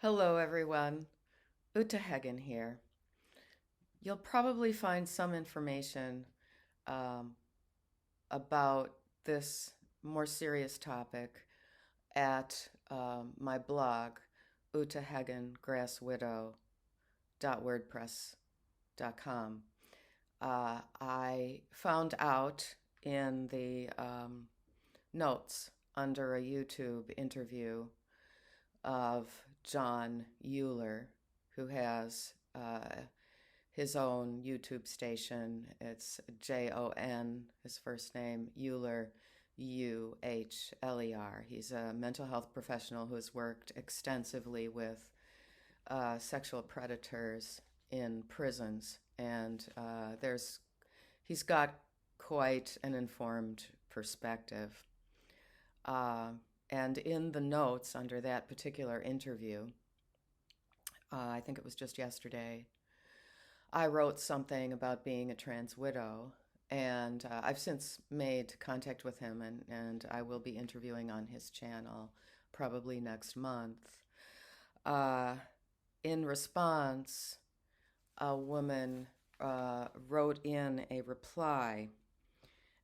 Hello, everyone. Uta Hagen here. You'll probably find some information um, about this more serious topic at my blog, utahagengrasswidow.wordpress.com. I found out in the notes under a YouTube interview of John Euler, who has his own YouTube station. It's Jon, his first name, Euler, Uhler. He's a mental health professional who has worked extensively with sexual predators in prisons, and he's got quite an informed perspective. Uh, and in the notes under that particular interview, I think it was just yesterday, I wrote something about being a trans widow, and I've since made contact with him, and I will be interviewing on his channel probably next month. Uh, in response, a woman wrote in a reply,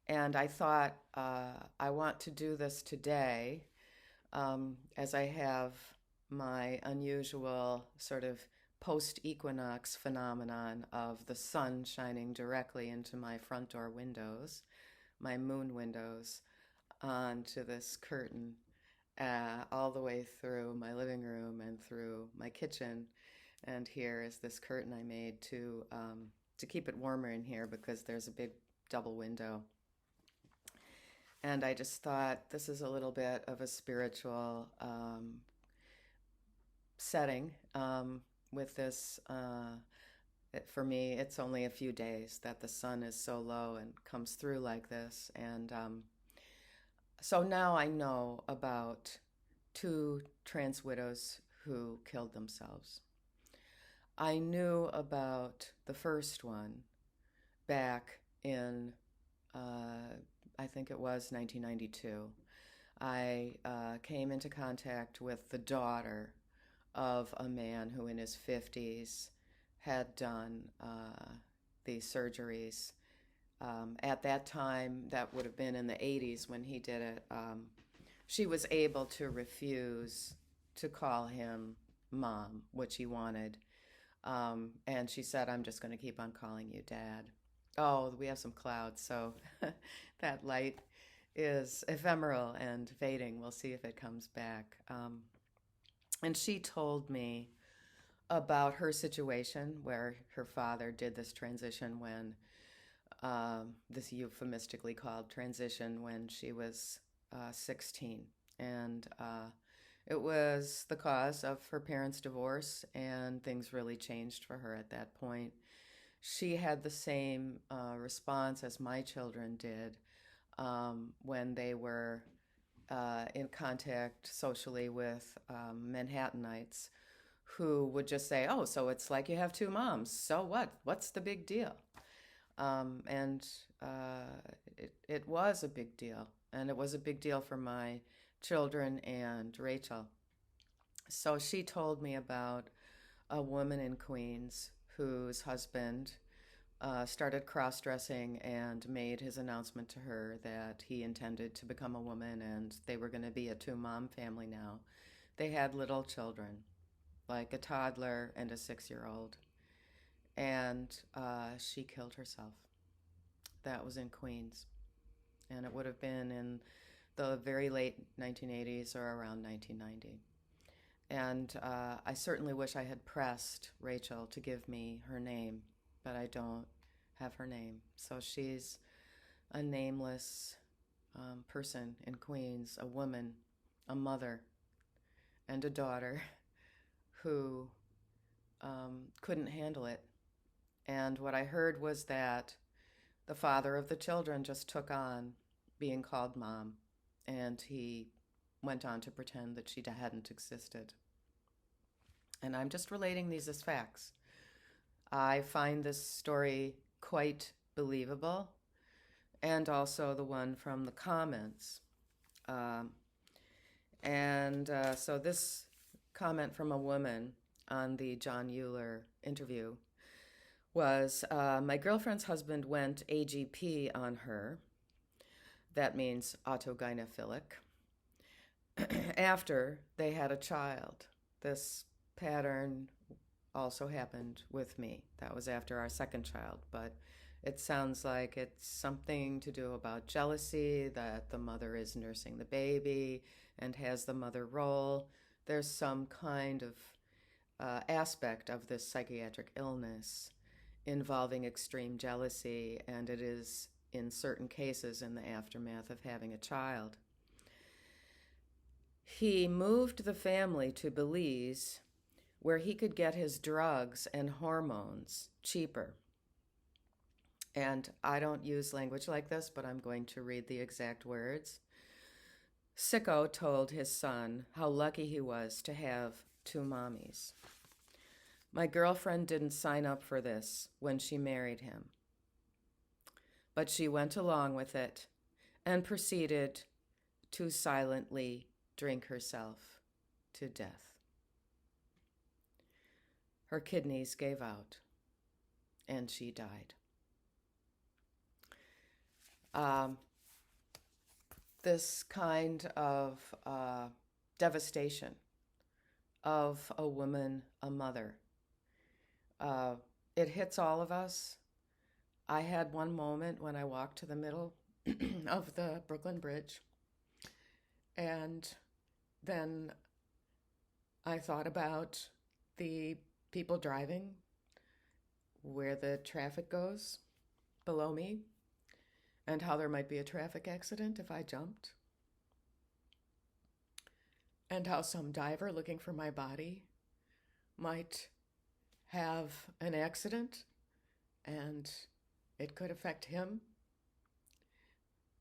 and I thought I want to do this today as I have my unusual sort of post equinox phenomenon of the sun shining directly into my front door windows, my moon windows, onto this curtain, all the way through my living room and through my kitchen. And here is this curtain I made to keep it warmer in here because there's a big double window. And I just thought this is a little bit of a spiritual setting with this. For me, it's only a few days that the sun is so low and comes through like this. And so now I know about two trans widows who killed themselves. I knew about the first one back in, I think it was 1992. I came into contact with the daughter of a man who in his 50s had done these surgeries. At that time, that would have been in the 80s when he did it, she was able to refuse to call him mom, which he wanted. And she said, I'm just going to keep on calling you dad. Oh, we have some clouds, so that light is ephemeral and fading. We'll see if it comes back. And she told me about her situation where her father did this transition when, this euphemistically called transition, when she was 16. And it was the cause of her parents' divorce, and things really changed for her at that point. She had the same response as my children did when they were in contact socially with Manhattanites who would just say, oh, so it's like you have two moms. So what? What's the big deal? And it was a big deal. And it was a big deal for my children and Rachel. So she told me about a woman in Queens whose husband started cross dressing and made his announcement to her that he intended to become a woman and they were going to be a two mom family now. They had little children, like a toddler and a 6-year-old. And she killed herself. That was in Queens. And it would have been in the very late 1980s or around 1990. And I certainly wish I had pressed Rachel to give me her name, but I don't have her name. So she's a nameless person in Queens, a woman, a mother, and a daughter who couldn't handle it. And what I heard was that the father of the children just took on being called mom, and he went on to pretend that she hadn't existed. And I'm just relating these as facts. I find this story quite believable, and also the one from the comments. So this comment from a woman on the John Euler interview was my girlfriend's husband went AGP on her. That means autogynephilic. After they had a child. This pattern also happened with me. That was after our second child, but it sounds like it's something to do about jealousy, that the mother is nursing the baby and has the mother role. There's some kind of aspect of this psychiatric illness involving extreme jealousy, and it is in certain cases in the aftermath of having a child. He moved the family to Belize, where he could get his drugs and hormones cheaper. And I don't use language like this, but I'm going to read the exact words. Sicko told his son how lucky he was to have two mommies. My girlfriend didn't sign up for this when she married him, but she went along with it and proceeded to silently drink herself to death. Her kidneys gave out, and she died. This kind of devastation of a woman, a mother, it hits all of us. I had one moment when I walked to the middle of the Brooklyn Bridge, and then I thought about the people driving where the traffic goes below me, and how there might be a traffic accident if I jumped, and how some diver looking for my body might have an accident and it could affect him.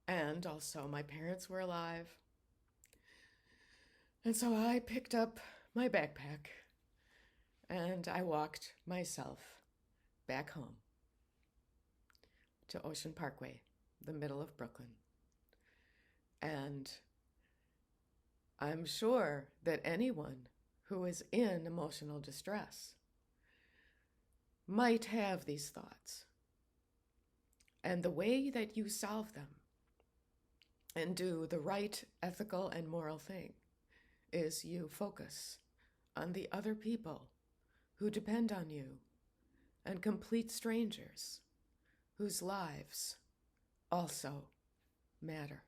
And also my parents were alive. And so I picked up my backpack and I walked myself back home to Ocean Parkway, the middle of Brooklyn. And I'm sure that anyone who is in emotional distress might have these thoughts. And the way that you solve them and do the right ethical and moral thing is you focus on the other people who depend on you and complete strangers whose lives also matter.